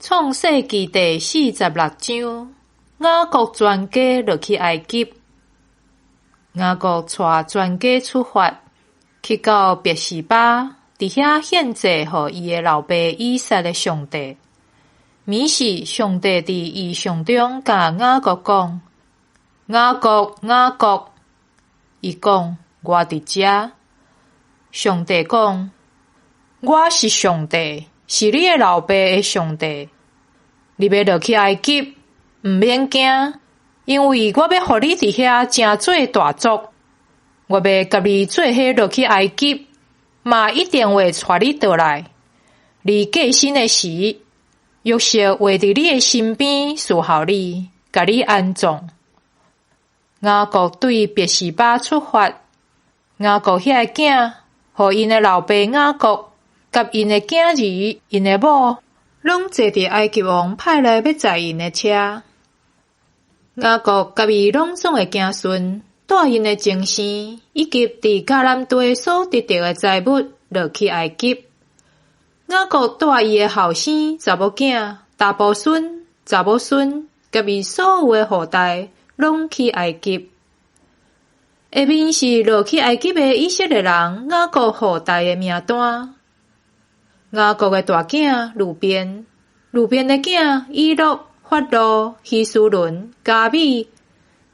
创世纪第46章，雅各全家落去埃及。雅各带全家出发，去到别是巴，伫遐献祭予伊的老爸以撒的上帝。暝时，上帝伫异象中甲雅各讲：“雅各，雅各。”伊讲：“我伫遮。”上帝讲：“我是上帝，是你的老爸的上帝。你要落去埃及，毋免惊，因为我要互你伫遐真做大族。我要甲你做伙落去埃及，嘛一定会带你倒来。你过身的时，约瑟会伫你的身边侍候你，甲你安葬。”雅各对别是巴出发，雅各遐个囝，互因的老爸雅各，甲因的囝儿、因的某，拢坐伫埃及王派来要载因的车。雅各甲伊拢总的子孙，带因的情生，以及伫迦南地所得到的财物，落去埃及。雅各带伊的后生、查某囝、大伯孙、查某孙，甲伊所有的后代，拢去埃及。下面是落去埃及的以色列人雅各后代的名单。雅各的大囝路边，路边的囝以诺、法路、希斯伦、加米；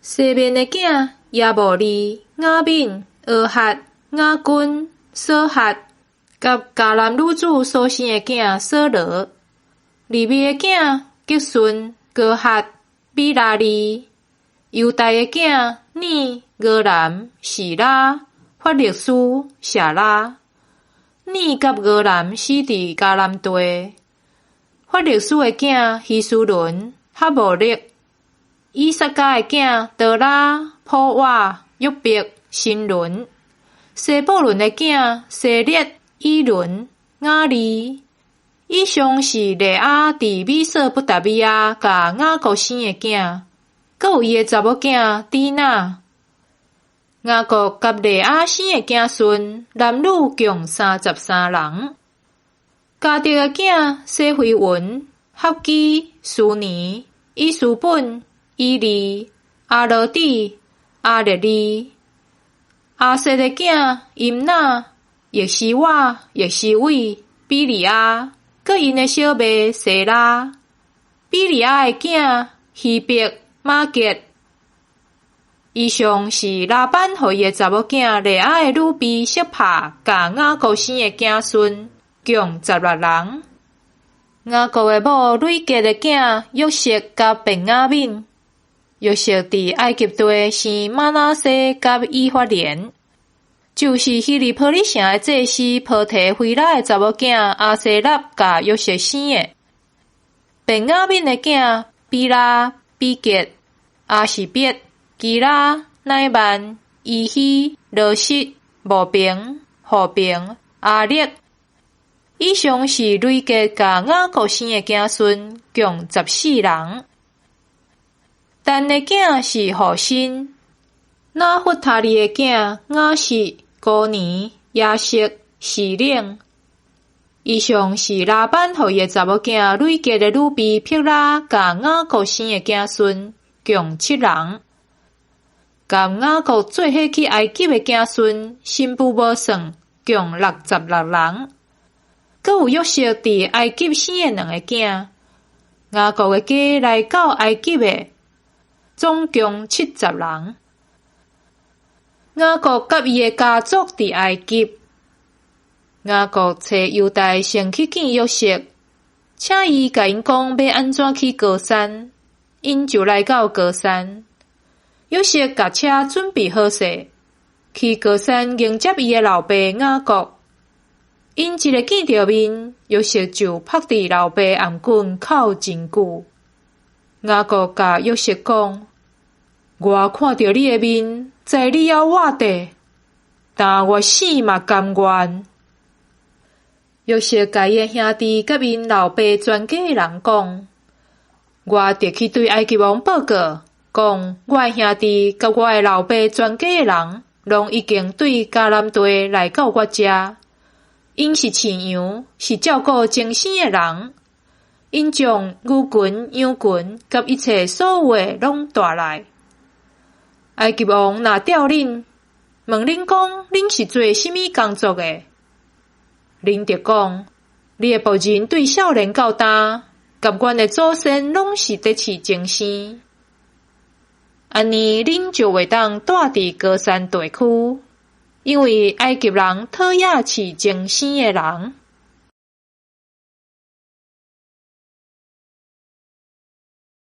西面的囝亚伯利、雅敏、俄亥、雅君、所亥，甲迦南女子所生的囝所罗；利未的囝吉顺、哥亥、米拉利；犹大的囝尼、俄南、示拉、法勒斯、夏拉。尼甲俄南死伫迦南地，法勒斯的囝希斯伦、哈摩勒；以撒家的囝德拉、普瓦、约伯、新伦；西布伦的囝西列、以伦、雅利。以上是利亚伫米索不达米亚甲雅各生的囝，佮有伊的查某囝底娜。雅各甲利亚生的子孙，男女共33人。家得的囝西非文、哈基、苏尼、以斯本、以利、阿罗底、阿列利。阿瑟的囝임나、耶西瓦、耶西伟、比利亚，佮因的小妹西拉。比利亚的囝希伯、马结。以上是拉班予伊的查某囝利亚的女婢色帕，甲雅各生的子孙，共16人。雅各的某累结的囝约瑟甲便雅悯。约瑟伫埃及地生马拿西甲以法莲，就是希利波利城的祭司波提菲拉的查某囝阿西纳甲约瑟生的。便雅悯的囝比拉、比结、阿士别、基拉、乃曼、伊希、罗什、无平、和平、阿列。以上是累计甲雅各生的子孙，共14人。但的囝是后生，拿弗他利的囝雅什、古尼、亚瑟、示冷。以上是拉班予伊的查某囝累计的女婢毗拉甲雅各生的子孙，共7人。甲雅各做伙去埃及的子孙，新妇无算，共66人。佮有约瑟伫埃及生的2个囝。雅各的家来到埃及的，总共70人。雅各甲伊的家族伫埃及。雅各找犹大先去见约瑟，请伊甲因讲要安怎去高山，因就来到高山。约瑟甲车准备好势，去高山迎接伊的老爸雅各。因一个见着面，约瑟就趴伫老爸颔棍哭真久。雅各甲约瑟讲：“我看着你的面，在你要我地，但我死嘛甘愿。”约瑟甲伊的兄弟甲因老爸全家的人讲：“我得去对埃及王报告，讲我的兄弟甲我的老爸全家的人，拢已经对迦南地来到我遮。因是饲羊，是照顾精神的人。因将牛群、羊群甲一切所有诶拢带来。埃及王若调恁，问恁讲恁是做甚物工作诶？恁就讲，你诶仆人对少年到大，甲阮诶祖先拢是伫饲精生。安尼恁就袂当住伫高山地区，因为埃及人讨厌饲精生诶人。